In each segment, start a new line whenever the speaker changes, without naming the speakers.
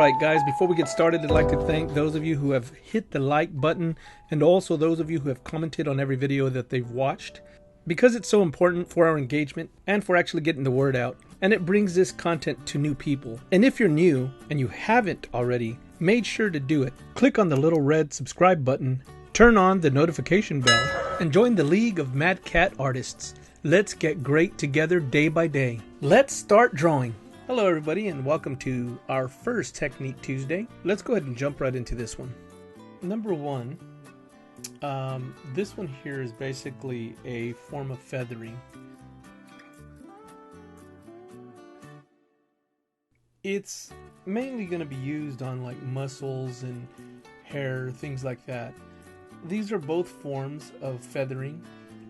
Alright guys, before we get started, I'd like to thank those of you who have hit the like button and also those of you who have commented on every video that they've watched, because it's so important for our engagement and for actually getting the word out, and it brings this content to new people. And if you're new and you haven't already made sure to do it, click on the little red subscribe button, turn on the notification bell, and join the League of Mad Cat Artists. Let's get great together day by day. Let's start drawing. Hello everybody and welcome to our first Technique Tuesday. Let's go ahead and jump right into this one. Number one, this one here is basically a form of feathering. It's mainly going to be used on like muscles and hair, things like that. These are both forms of feathering.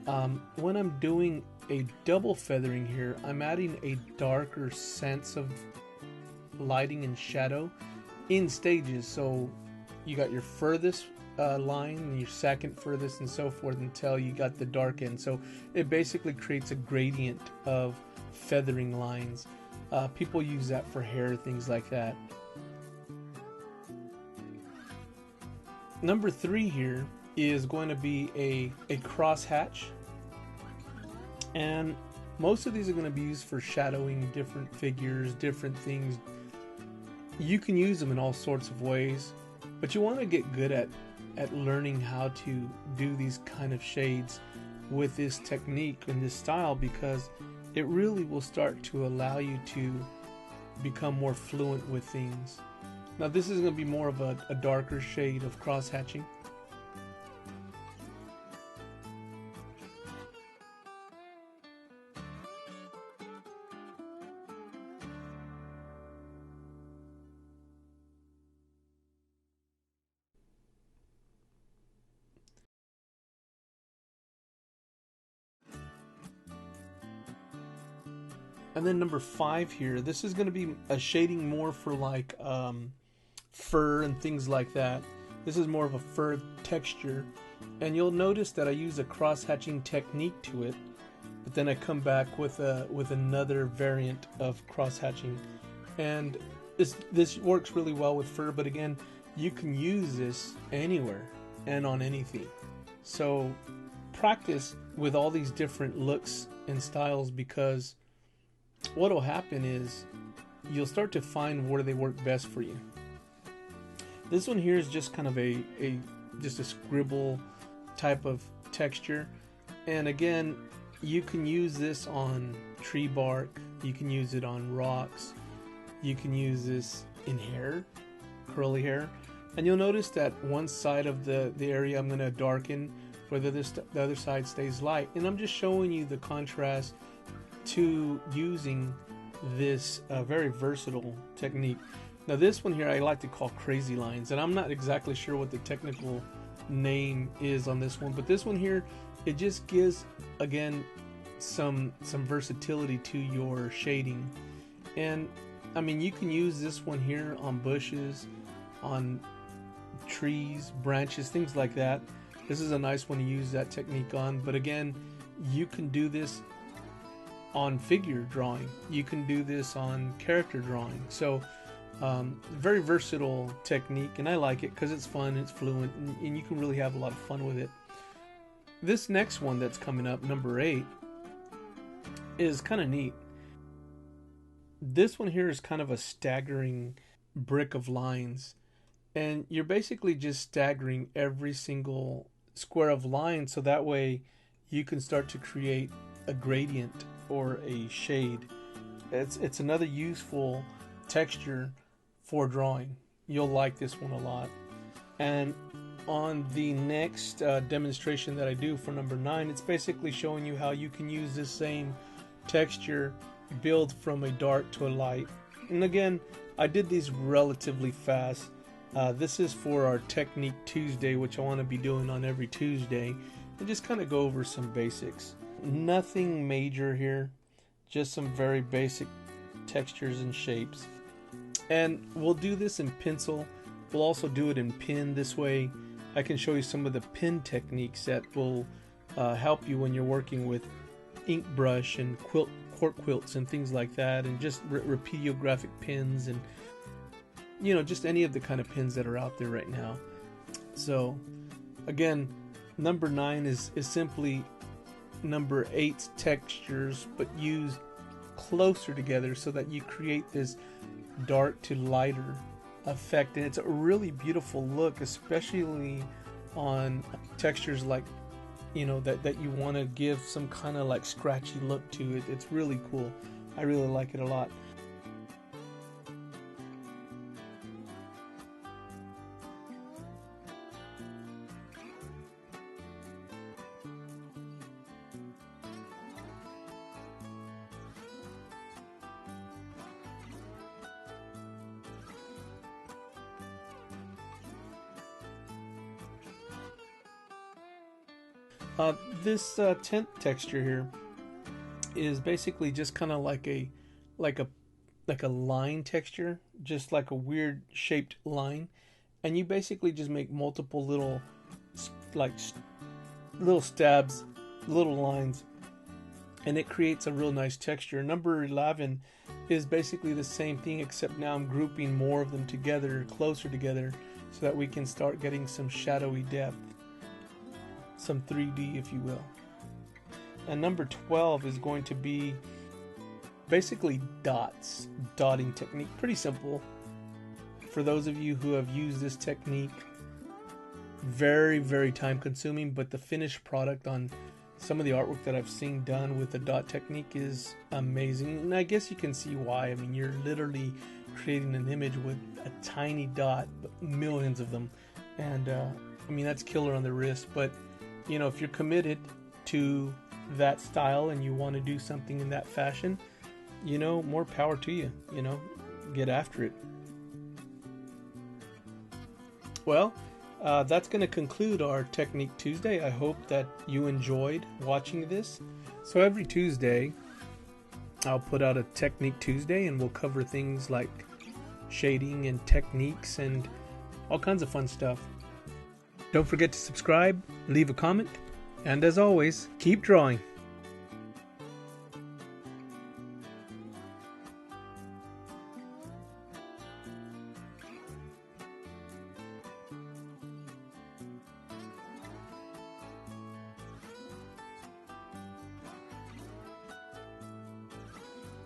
When I'm doing a double feathering here, I'm adding a darker sense of lighting and shadow in stages. So you got your furthest line and your second furthest and so forth until you got the dark end. So it basically creates a gradient of feathering lines. People use that for hair, things like that. Number three here is going to be a cross hatch. And most of these are going to be used for shadowing different figures, different things. You can use them in all sorts of ways, but you want to get good at learning how to do these kind of shades with this technique and this style, because it really will start to allow you to become more fluent with things. Now this is going to be more of a darker shade of cross hatching. And then number five here, this is going to be a shading more for like fur and things like that. This is more of a fur texture. And you'll notice that I use a cross-hatching technique to it, but then I come back with another variant of cross-hatching. And this works really well with fur, but again, you can use this anywhere and on anything. So practice with all these different looks and styles, because what will happen is you'll start to find where they work best for you. This one here is just kind of just a scribble type of texture, and again, you can use this on tree bark, you can use it on rocks, you can use this in hair, curly hair. And you'll notice that one side of the area I'm going to darken, where the other side stays light, and I'm just showing you the contrast to using this very versatile technique. Now this one here I like to call crazy lines, and I'm not exactly sure what the technical name is on this one, but this one here, it just gives again some versatility to your shading. And I mean, you can use this one here on bushes, on trees, branches, things like that. This is a nice one to use that technique on, but again, you can do this on figure drawing, you can do this on character drawing. So very versatile technique, and I like it because it's fun, it's fluent, and you can really have a lot of fun with it. This next one that's coming up, number 8, is kind of neat. This one here is kind of a staggering brick of lines, and you're basically just staggering every single square of lines, so that way you can start to create a gradient or a shade. It's another useful texture for drawing. You'll like this one a lot. And on the next demonstration that I do for number 9, it's basically showing you how you can use this same texture, build from a dark to a light. And again, I did these relatively fast. This is for our Technique Tuesday, which I want to be doing on every Tuesday, and just kind of go over some basics. Nothing major here, just some very basic textures and shapes. And we'll do this in pencil. We'll also do it in pen. This way I can show you some of the pen techniques that will help you when you're working with ink brush and cork quilts and things like that, and just repeatographic pens. And you know, just any of the kind of pins that are out there right now. So again, number 9 is simply number 8's textures, but used closer together so that you create this dark to lighter effect, and it's a really beautiful look, especially on textures like, you know, that you want to give some kind of like scratchy look to it. It's really cool. I really like it a lot. This 10th texture here is basically just kind of like a line texture, just like a weird shaped line, and you basically just make multiple little little stabs, little lines, and it creates a real nice texture. Number 11 is basically the same thing, except now I'm grouping more of them together, closer together, so that we can start getting some shadowy depth, some 3D, if you will. And number 12 is going to be basically dotting technique. Pretty simple. For those of you who have used this technique, very, very time consuming, but the finished product on some of the artwork that I've seen done with the dot technique is amazing. And I guess you can see why. I mean, you're literally creating an image with a tiny dot, but millions of them. And I mean, that's killer on the wrist. But you know, if you're committed to that style and you want to do something in that fashion, you know, more power to you. You know, get after it. Well, that's going to conclude our Technique Tuesday. I hope that you enjoyed watching this. So every Tuesday, I'll put out a Technique Tuesday, and we'll cover things like shading and techniques and all kinds of fun stuff. Don't forget to subscribe, leave a comment, and as always, keep drawing.